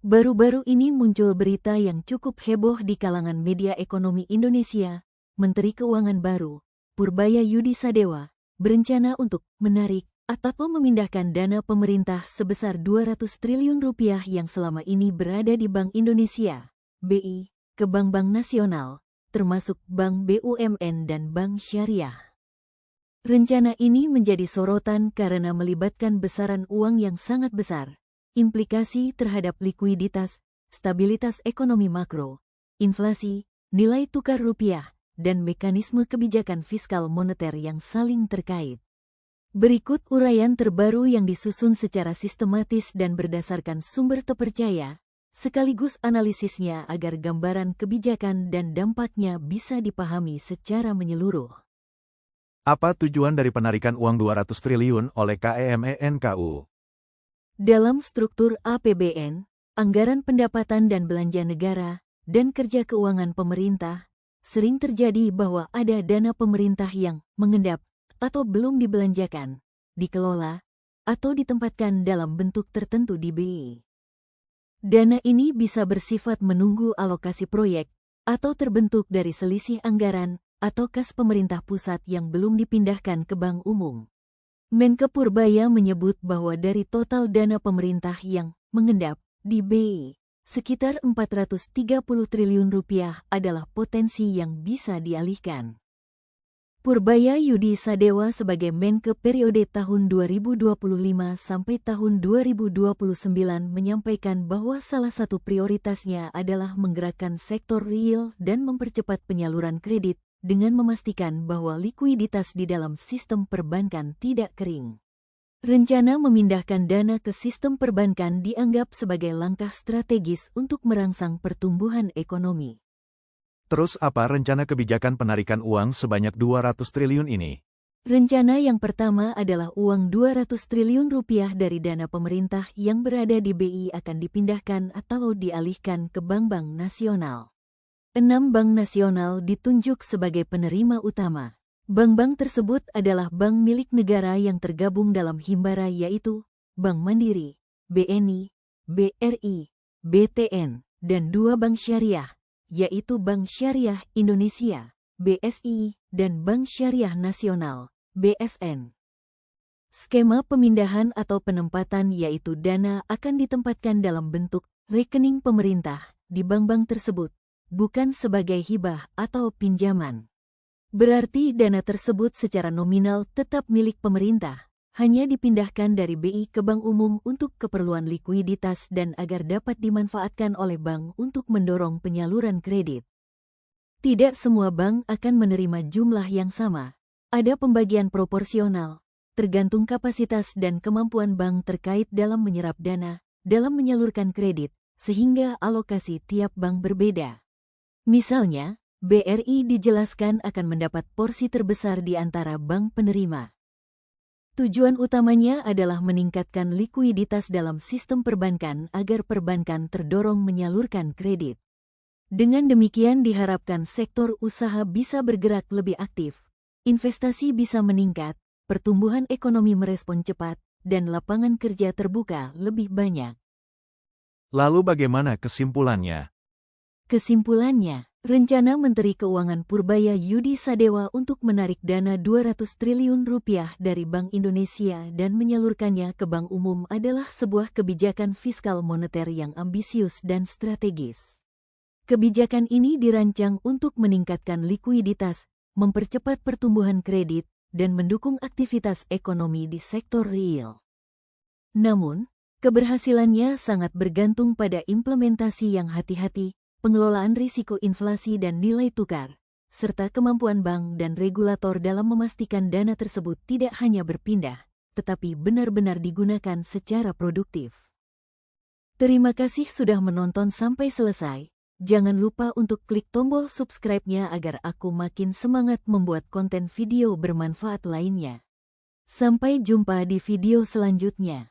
Baru-baru ini muncul berita yang cukup heboh di kalangan media ekonomi Indonesia. Menteri Keuangan baru, Purbaya Yudi Sadewa, berencana untuk menarik atau memindahkan dana pemerintah sebesar 200 triliun rupiah yang selama ini berada di Bank Indonesia, BI, ke bank-bank nasional, termasuk Bank BUMN dan Bank Syariah. Rencana ini menjadi sorotan karena melibatkan besaran uang yang sangat besar. Implikasi terhadap likuiditas, stabilitas ekonomi makro, inflasi, nilai tukar rupiah, dan mekanisme kebijakan fiskal moneter yang saling terkait. Berikut uraian terbaru yang disusun secara sistematis dan berdasarkan sumber terpercaya, sekaligus analisisnya agar gambaran kebijakan dan dampaknya bisa dipahami secara menyeluruh. Apa tujuan dari penarikan uang 200 triliun oleh KEMENKU? Dalam struktur APBN, anggaran pendapatan dan belanja negara, dan kerja keuangan pemerintah, sering terjadi bahwa ada dana pemerintah yang mengendap atau belum dibelanjakan, dikelola, atau ditempatkan dalam bentuk tertentu di BI. Dana ini bisa bersifat menunggu alokasi proyek, atau terbentuk dari selisih anggaran atau kas pemerintah pusat yang belum dipindahkan ke bank umum. Menke Purbaya menyebut bahwa dari total dana pemerintah yang mengendap di BI, sekitar 430 triliun rupiah adalah potensi yang bisa dialihkan. Purbaya Yudi Sadewa sebagai Menke periode tahun 2025 sampai tahun 2029 menyampaikan bahwa salah satu prioritasnya adalah menggerakkan sektor real dan mempercepat penyaluran kredit, dengan memastikan bahwa likuiditas di dalam sistem perbankan tidak kering. Rencana memindahkan dana ke sistem perbankan dianggap sebagai langkah strategis untuk merangsang pertumbuhan ekonomi. Terus apa rencana kebijakan penarikan uang sebanyak 200 triliun ini? Rencana yang pertama adalah uang 200 triliun rupiah dari dana pemerintah yang berada di BI akan dipindahkan atau dialihkan ke bank-bank nasional. 6 bank nasional ditunjuk sebagai penerima utama. Bank-bank tersebut adalah bank milik negara yang tergabung dalam Himbara, yaitu Bank Mandiri, BNI, BRI, BTN, dan 2 bank syariah, yaitu Bank Syariah Indonesia, BSI, dan Bank Syariah Nasional, BSN. Skema pemindahan atau penempatan yaitu dana akan ditempatkan dalam bentuk rekening pemerintah di bank-bank tersebut, bukan sebagai hibah atau pinjaman. Berarti dana tersebut secara nominal tetap milik pemerintah, hanya dipindahkan dari BI ke bank umum untuk keperluan likuiditas dan agar dapat dimanfaatkan oleh bank untuk mendorong penyaluran kredit. Tidak semua bank akan menerima jumlah yang sama. Ada pembagian proporsional, tergantung kapasitas dan kemampuan bank terkait dalam menyerap dana, dalam menyalurkan kredit, sehingga alokasi tiap bank berbeda. Misalnya, BRI dijelaskan akan mendapat porsi terbesar di antara bank penerima. Tujuan utamanya adalah meningkatkan likuiditas dalam sistem perbankan agar perbankan terdorong menyalurkan kredit. Dengan demikian diharapkan sektor usaha bisa bergerak lebih aktif, investasi bisa meningkat, pertumbuhan ekonomi merespon cepat, dan lapangan kerja terbuka lebih banyak. Lalu bagaimana kesimpulannya? Kesimpulannya, rencana Menteri Keuangan Purbaya Yudi Sadewa untuk menarik dana 200 triliun rupiah dari Bank Indonesia dan menyalurkannya ke bank umum adalah sebuah kebijakan fiskal moneter yang ambisius dan strategis. Kebijakan ini dirancang untuk meningkatkan likuiditas, mempercepat pertumbuhan kredit, dan mendukung aktivitas ekonomi di sektor real. Namun, keberhasilannya sangat bergantung pada implementasi yang hati-hati, pengelolaan risiko inflasi dan nilai tukar, serta kemampuan bank dan regulator dalam memastikan dana tersebut tidak hanya berpindah, tetapi benar-benar digunakan secara produktif. Terima kasih sudah menonton sampai selesai. Jangan lupa untuk klik tombol subscribe-nya agar aku makin semangat membuat konten video bermanfaat lainnya. Sampai jumpa di video selanjutnya.